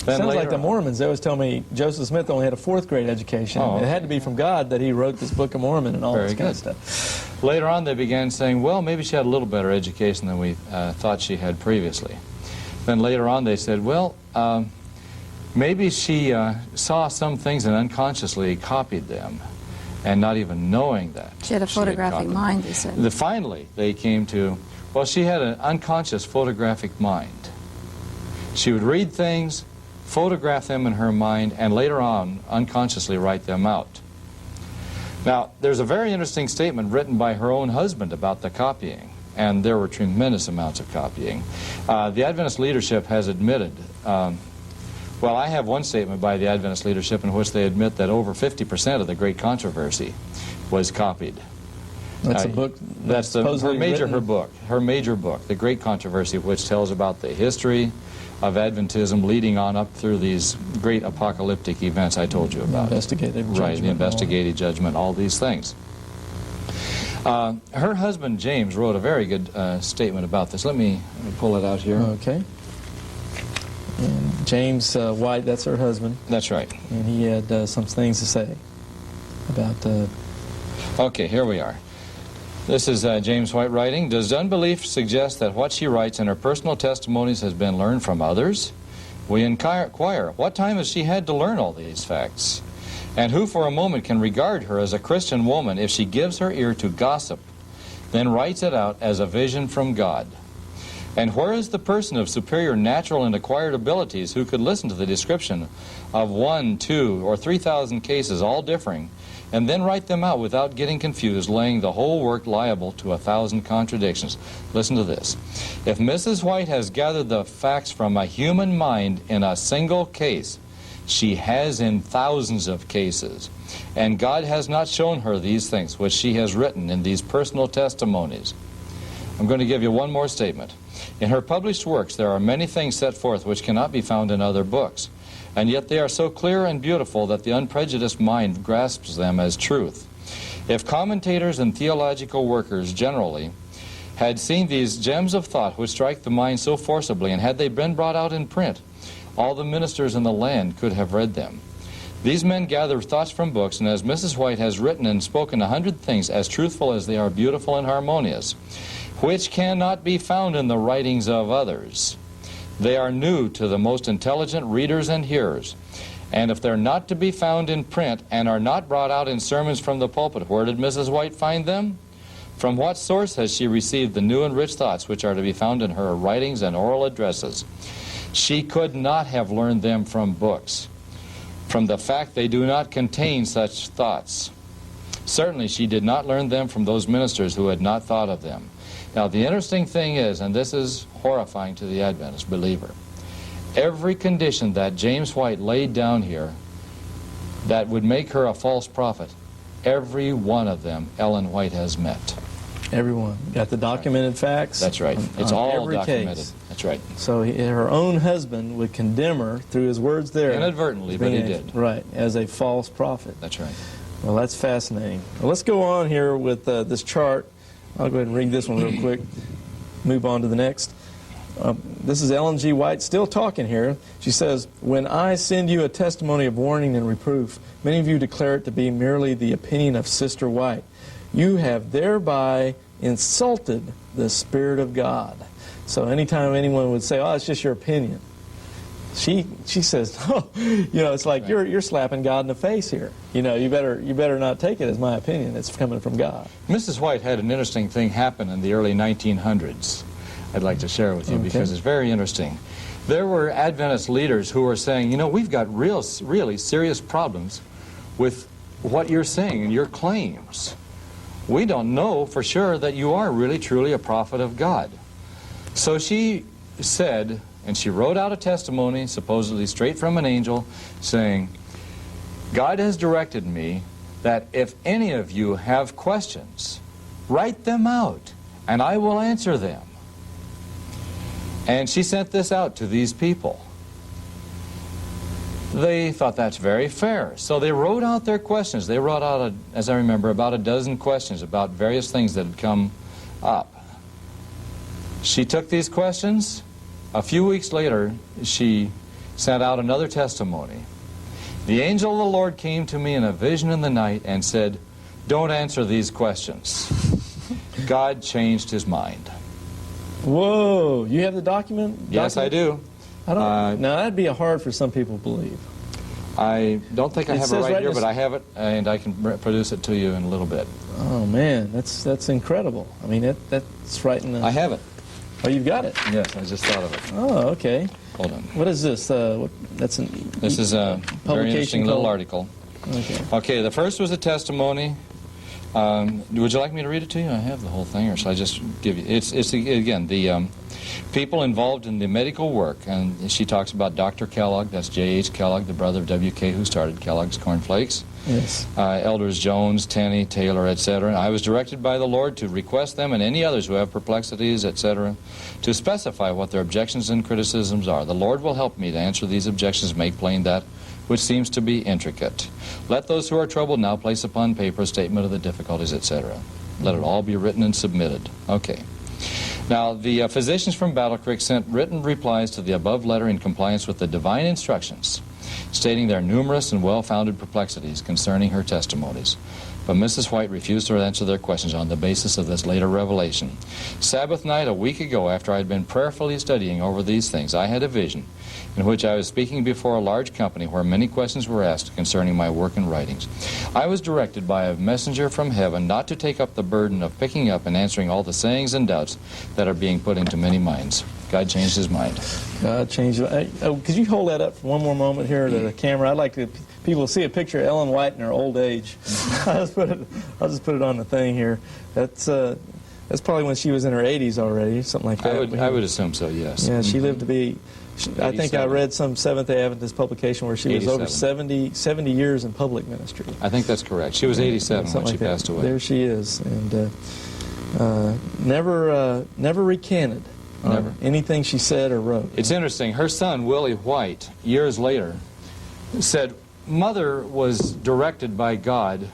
Then sounds like the Mormons. They always tell me Joseph Smith only had a 4th grade education. Oh, It had to be from God that he wrote this Book of Mormon and all Very this kind good. of stuff. Later on they began saying, well, maybe she had a little better education than we thought she had previously. Then later on they said, well, maybe she saw some things and unconsciously copied them, and not even knowing that. She had a photographic copied mind, they said. Finally, they came to, well, she had an unconscious photographic mind. She would read things, photograph them in her mind, and later on unconsciously write them out. Now, there's a very interesting statement written by her own husband about the copying, and there were tremendous amounts of copying. The Adventist leadership has admitted, well, I have one statement by the Adventist leadership in which they admit that over 50% of the Great Controversy was copied. That's a book. That's her major book, The Great Controversy, which tells about the history of Adventism leading on up through these great apocalyptic events I told you about. Investigative judgment. Right, the investigative judgment, all these things. Her husband, James, wrote a very good statement about this. Let me pull it out here. Okay. And James White, that's her husband. That's right. And he had some things to say about... Okay, here we are. This is James White writing. Does unbelief suggest that what she writes in her personal testimonies has been learned from others? We inquire, what time has she had to learn all these facts? And who for a moment can regard her as a Christian woman if she gives her ear to gossip, then writes it out as a vision from God? And where is the person of superior natural and acquired abilities who could listen to the description of 1, 2, or 3,000 cases, all differing, and then write them out without getting confused, laying the whole work liable to 1,000 contradictions? Listen to this. If Mrs. White has gathered the facts from a human mind in a single case, she has in thousands of cases. And God has not shown her these things which she has written in these personal testimonies. I'm going to give you one more statement. In her published works, there are many things set forth which cannot be found in other books, and yet they are so clear and beautiful that the unprejudiced mind grasps them as truth. If commentators and theological workers generally had seen these gems of thought which strike the mind so forcibly, and had they been brought out in print, all the ministers in the land could have read them. These men gather thoughts from books, and as Mrs. White has written and spoken 100 things as truthful as they are beautiful and harmonious, which cannot be found in the writings of others. They are new to the most intelligent readers and hearers, and if they're not to be found in print and are not brought out in sermons from the pulpit, where did Mrs. White find them? From what source has she received the new and rich thoughts which are to be found in her writings and oral addresses? She could not have learned them from books, from the fact they do not contain such thoughts. Certainly she did not learn them from those ministers who had not thought of them. Now, the interesting thing is, and this is horrifying to the Adventist believer, every condition that James White laid down here that would make her a false prophet, every one of them Ellen White has met. Everyone. Got the documented facts? That's right. It's all documented. Case. That's right. So her own husband would condemn her through his words there. Inadvertently, but he did. Right, as a false prophet. That's right. Well, that's fascinating. Well, let's go on here with this chart. I'll go ahead and read this one real quick. Move on to the next. This is Ellen G. White still talking here. She says, "When I send you a testimony of warning and reproof, many of you declare it to be merely the opinion of Sister White. You have thereby insulted the Spirit of God." So anytime anyone would say, "Oh, it's just your opinion," she says, "Oh, it's like you're slapping God in the face here. You better not take it as my opinion. It's coming from God." Mrs. White had an interesting thing happen in the early 1900s. I'd like to share with you because it's very interesting. There were Adventist leaders who were saying, we've got really serious problems with what you're saying and your claims. We don't know for sure that you are really truly a prophet of God. So she said, and she wrote out a testimony, supposedly straight from an angel, saying, "God has directed me that if any of you have questions, write them out, and I will answer them." And she sent this out to these people. They thought that's very fair. So they wrote out their questions. They wrote out, as I remember, about a dozen questions about various things that had come up. She took these questions. A few weeks later, she sent out another testimony. "The angel of the Lord came to me in a vision in the night and said, 'Don't answer these questions.' God changed his mind." Whoa! You have the document? Yes, I do. I don't. Now that'd be hard for some people to believe. I don't think I have it right here, in but I have it, and I can produce it to you in a little bit. Oh man, that's incredible. I mean, that's right in the. I have it. Oh, you've got it. Yes, I just thought of it. Oh, okay. Hold on. What is this? That's an. This is a very interesting little called- article. Okay. Okay, the first was a testimony. Would you like me to read it to you? I have the whole thing, or shall I just give you? It's again, the people involved in the medical work, and she talks about Dr. Kellogg, that's J.H. Kellogg, the brother of W.K., who started Kellogg's Corn Flakes. Yes. Elders Jones, Tenney, Taylor, etc. I was directed by the Lord to request them and any others who have perplexities, etc., to specify what their objections and criticisms are. The Lord will help me to answer these objections, make plain that which seems to be intricate. Let those who are troubled now place upon paper a statement of the difficulties, etc. Let it all be written and submitted. Okay. Now, the physicians from Battle Creek sent written replies to the above letter in compliance with the divine instructions, stating their numerous and well-founded perplexities concerning her testimonies. But Mrs. White refused to answer their questions on the basis of this later revelation. Sabbath night, a week ago, after I had been prayerfully studying over these things, I had a vision in which I was speaking before a large company where many questions were asked concerning my work and writings. I was directed by a messenger from heaven not to take up the burden of picking up and answering all the sayings and doubts that are being put into many minds. God changed his mind. God changed it. Could you hold that up for one more moment here to the camera? I'd like people to see a picture of Ellen White in her old age. I'll just put it on the thing here. That's probably when she was in her 80s already, something like that. I would assume so, yes. Yeah, she lived to be. I think I read some Seventh-day Adventist publication where she was 87. over 70 years in public ministry. I think that's correct. She was 87 when she passed away. There she is, and never recanted. Never. Anything she said or wrote. It's interesting. Her son, Willie White, years later, said, Mother was directed by God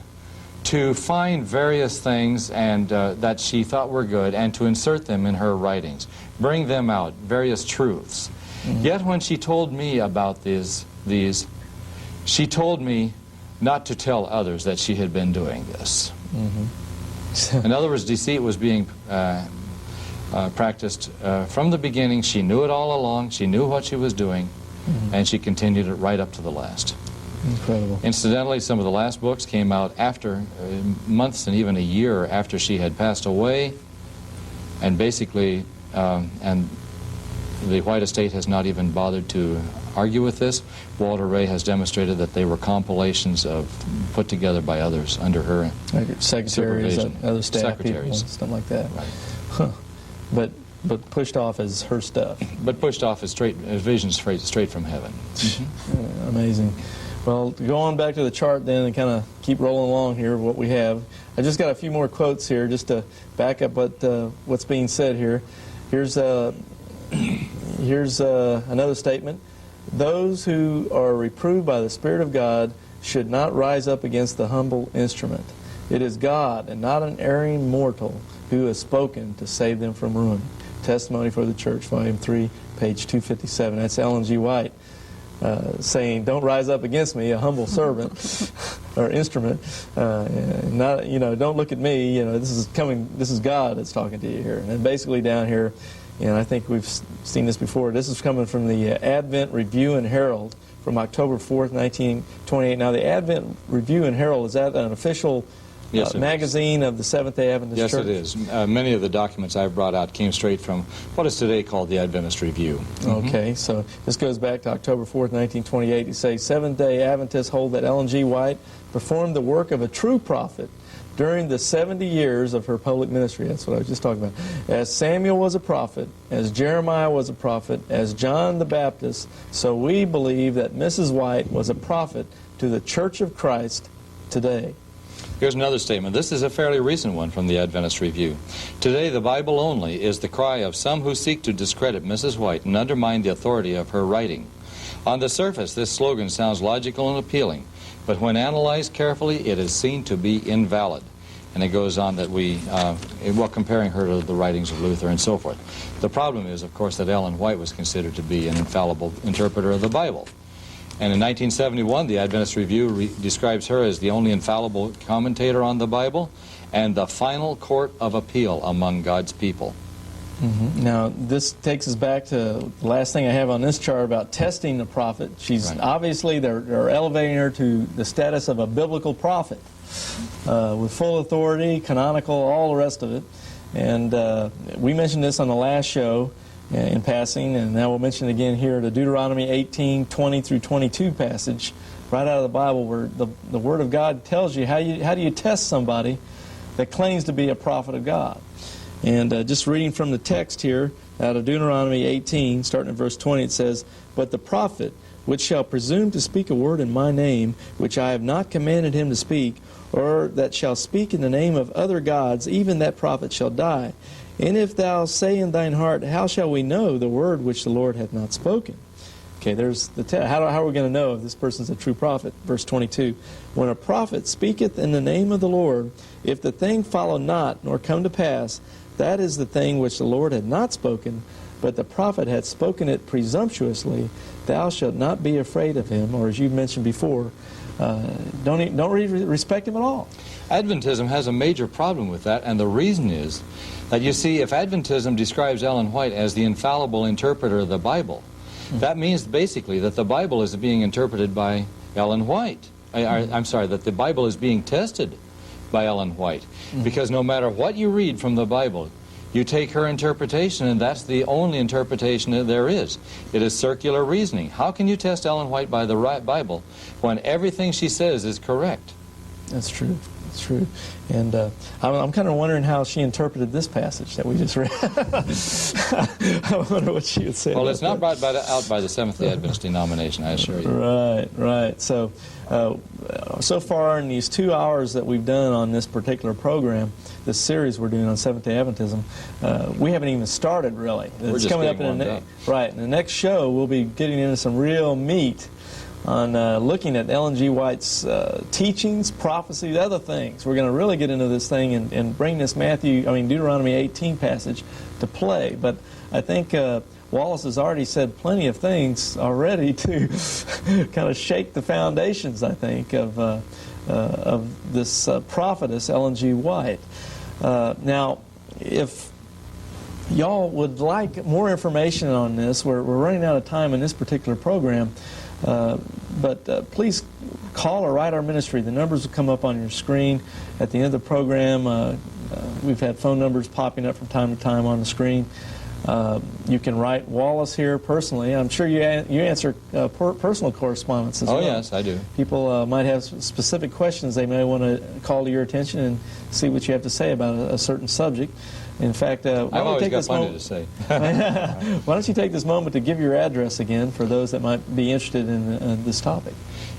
to find various things and that she thought were good and to insert them in her writings, bring them out, various truths. Mm-hmm. Yet when she told me about these, she told me not to tell others that she had been doing this. Mm-hmm. In other words, deceit was being practiced from the beginning. She knew it all along. She knew what she was doing, mm-hmm. and she continued it right up to the last. Incredible. Incidentally, some of the last books came out after months and even a year after she had passed away, and basically, and the White estate has not even bothered to argue with this. Walter Ray has demonstrated that they were compilations of put together by others under her secretaries, other staff people, stuff like that. Right. Huh. But pushed off as her stuff. But pushed off as visions straight from heaven. Mm-hmm. Amazing. Well, go on back to the chart then and kind of keep rolling along here, what we have. I just got a few more quotes here just to back up what's being said here. Here's another statement. Those who are reproved by the Spirit of God should not rise up against the humble instrument. It is God and not an erring mortal who has spoken to save them from ruin. Testimony for the Church, Volume 3, page 257. That's Ellen G. White saying, "Don't rise up against me, a humble servant or instrument. Not, don't look at me. This is God that's talking to you here." And then basically down here, I think we've seen this before. This is coming from the Advent Review and Herald from October 4th, 1928. Now, the Advent Review and Herald, is that an official magazine of the Seventh-day Adventist Yes, Church? it is. Many of the documents I've brought out came straight from what is today called the Adventist Review. Okay, so this goes back to October 4th, 1928. It says, Seventh-day Adventists hold that Ellen G. White performed the work of a true prophet during the 70 years of her public ministry. That's what I was just talking about. As Samuel was a prophet, as Jeremiah was a prophet, as John the Baptist, so we believe that Mrs. White was a prophet to the Church of Christ today. Here's another statement. This is a fairly recent one from the Adventist Review. Today, the Bible only is the cry of some who seek to discredit Mrs. White and undermine the authority of her writing. On the surface, this slogan sounds logical and appealing, but when analyzed carefully, it is seen to be invalid. And it goes on that comparing her to the writings of Luther and so forth. The problem is, of course, that Ellen White was considered to be an infallible interpreter of the Bible. And in 1971, the Adventist Review describes her as the only infallible commentator on the Bible and the final court of appeal among God's people. Now, this takes us back to the last thing I have on this chart about testing the prophet. She's obviously, they're elevating her to the status of a biblical prophet with full authority, canonical, all the rest of it. And we mentioned this on the last show in passing, and now we'll mention it again here, the Deuteronomy 18:20 through 22 passage, right out of the Bible, where the Word of God tells you how do you test somebody that claims to be a prophet of God. And just reading from the text here, out of Deuteronomy 18, starting at verse 20, it says, "But the prophet, which shall presume to speak a word in my name, which I have not commanded him to speak, or that shall speak in the name of other gods, even that prophet shall die. And if thou say in thine heart, how shall we know the word which the Lord hath not spoken?" Okay, there's the test. How are we going to know if this person's a true prophet? Verse 22, "When a prophet speaketh in the name of the Lord, if the thing follow not, nor come to pass, that is the thing which the Lord had not spoken, but the prophet had spoken it presumptuously, thou shalt not be afraid of him," or as you mentioned before, don't respect him at all. Adventism has a major problem with that, and the reason is that, you see, if Adventism describes Ellen White as the infallible interpreter of the Bible, that means basically that the Bible is being interpreted by Ellen White. I'm sorry, that the Bible is being tested by Ellen White. Because no matter what you read from the Bible, you take her interpretation, and that's the only interpretation that there is. It is circular reasoning. How can you test Ellen White by the right Bible when everything she says is correct? That's true. That's true. And I'm kind of wondering how she interpreted this passage that we just read. I wonder what she would say. Well, it's not brought out by the Seventh-day Adventist denomination, I assure you. Right. So far in these 2 hours that we've done on this particular program, this series we're doing on Seventh-day Adventism, we haven't even started, really. We're just coming up in the next show, we'll be getting into some real meat on looking at Ellen G. White's teachings, prophecies, other things. We're going to really get into this thing and bring this Deuteronomy 18 passage to play. But I think Wallace has already said plenty of things already to kind of shake the foundations, I think, of this prophetess, Ellen G. White. Now, if y'all would like more information on this, we're running out of time in this particular program, but please call or write our ministry. The numbers will come up on your screen at the end of the program. We've had phone numbers popping up from time to time on the screen. You can write Wallace here personally. I'm sure you answer personal correspondence as well. Oh, yes, I do. People might have specific questions they may want to call to your attention and see what you have to say about a certain subject. In fact, I've always got plenty to say. Why don't you take this moment to give your address again for those that might be interested in this topic?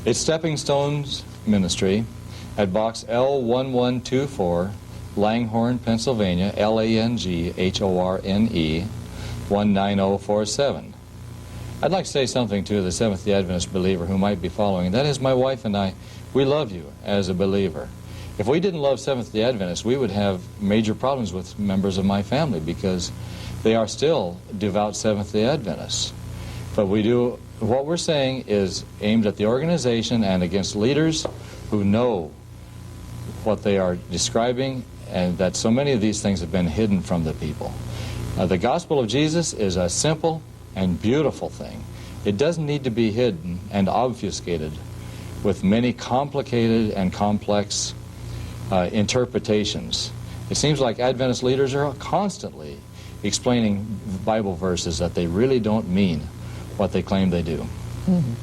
It's Stepping Stones Ministry at Box L1124, Langhorne, Pennsylvania, Langhorne, 19047. I'd like to say something to the Seventh-day Adventist believer who might be following. That is, my wife and I, we love you as a believer. If we didn't love Seventh-day Adventists, we would have major problems with members of my family because they are still devout Seventh-day Adventists. But what we're saying is aimed at the organization and against leaders who know what they are describing, and that so many of these things have been hidden from the people. The gospel of Jesus is a simple and beautiful thing. It doesn't need to be hidden and obfuscated with many complicated and complex interpretations. It seems like Adventist leaders are constantly explaining Bible verses that they really don't mean what they claim they do. Mm-hmm.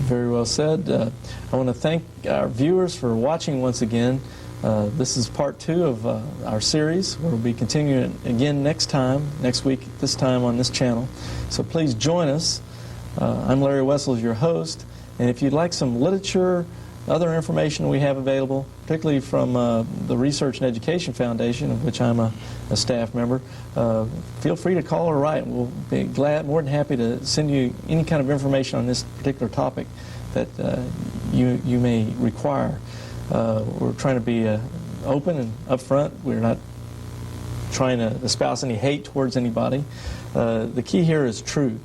Very well said. I want to thank our viewers for watching once again. This is part 2 of our series. We'll be continuing again next week, this time on this channel. So please join us. I'm Larry Wessels, your host. And if you'd like some literature, other information we have available, particularly from the Research and Education Foundation, of which I'm a staff member, feel free to call or write. We'll be more than happy to send you any kind of information on this particular topic that you may require. We're trying to be open and upfront. We're not trying to espouse any hate towards anybody. The key here is truth,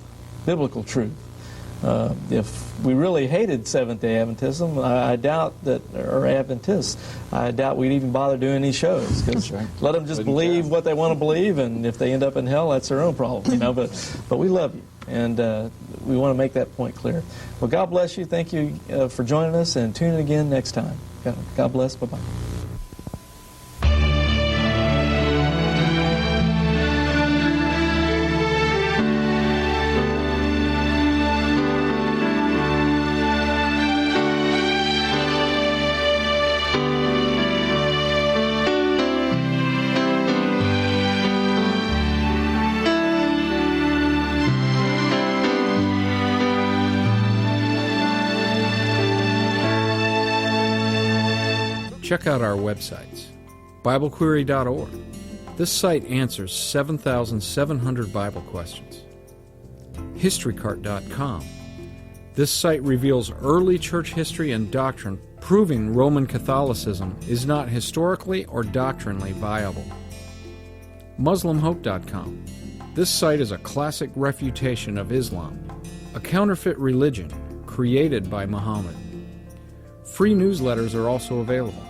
biblical truth. If we really hated Seventh-day Adventism, I doubt that, or Adventists, I doubt we'd even bother doing these shows. Because let them just believe what they want to believe, and if they end up in hell, that's their own problem, you know. But we love you, and we want to make that point clear. Well, God bless you. Thank you for joining us, and tune in again next time. God bless. Bye-bye. Check out our websites. BibleQuery.org. This site answers 7,700 Bible questions. HistoryCart.com. This site reveals early church history and doctrine, proving Roman Catholicism is not historically or doctrinally viable. MuslimHope.com. This site is a classic refutation of Islam, a counterfeit religion created by Muhammad. Free newsletters are also available.